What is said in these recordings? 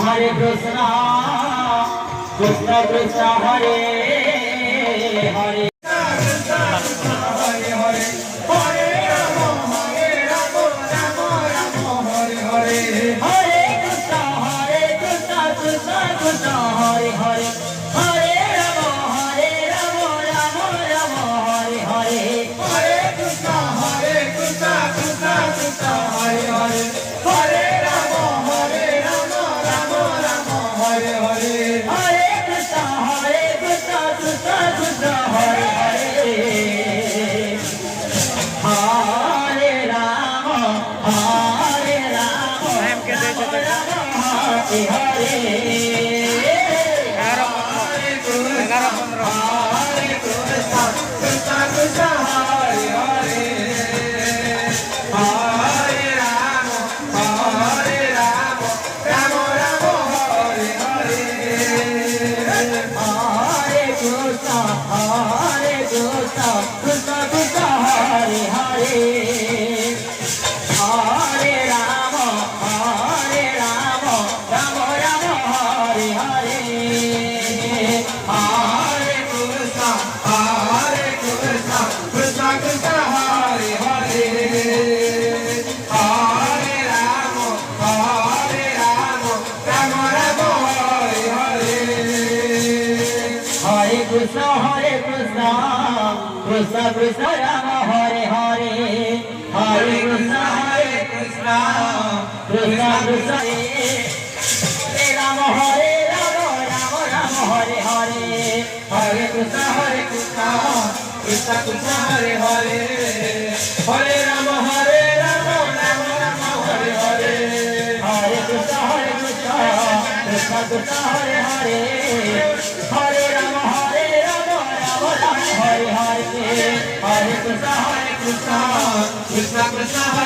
Hare Krishna, Krishna Krishna Hare Hare. Krishna Krishna Rama Hare Hare Hare Krishna Krishna Krishna Hare Rama Hare Rama Rama Rama Hare Hare Hare Krishna Krishna Krishna Hare Hare Hare Rama Hare Rama Rama Rama Hare Hare Hare Krishna Krishna Krishna Hare Hare Hare Rama Hare Rama Rama Rama Hare Hare Hare Krishna Krishna Krishna Hare Hare Hare Rama Hare Rama Rama Rama Hare Hare Hare Krishna Krishna Krishna Hare Hare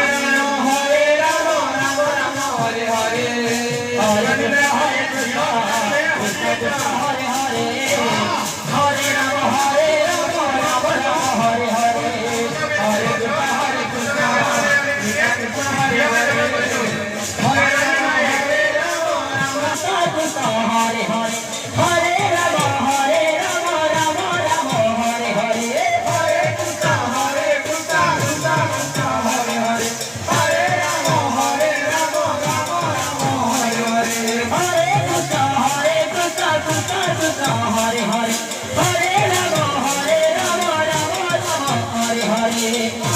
Hare Rama Hare Rama Rama Rama Hare Hare Hare Krishna Krishna Hare Hare Hare Rama Hare Rama Krishna Hare Hare Hare Rama Hare Rama Rama Rama Hare Hare Hare Krishna Krishna Krishna Hare Hare Hare Rama Hare Rama Rama Rama Hare Hare Hare Krishna Krishna Krishna Hare Hare Hare Rama Hare Rama Rama Rama Hare Hare